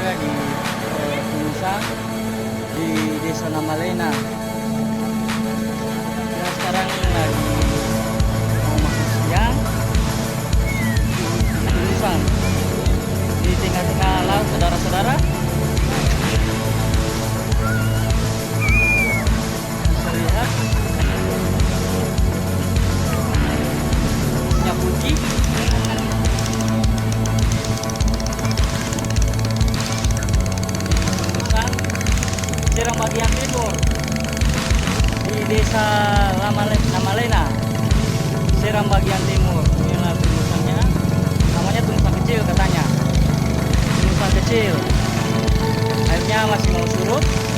berada di Tulusan di Desa Namalena. Kita sekarang lagi mau makan siang di Tulusan, di tengah-tengah laut, saudara-saudara. Bisa lihat punya putih. Serang bagian timur di Desa Namalena, Serang bagian timur. Inilah tulusannya, namanya tulusan kecil katanya, tulusan kecil. Airnya masih mau surut.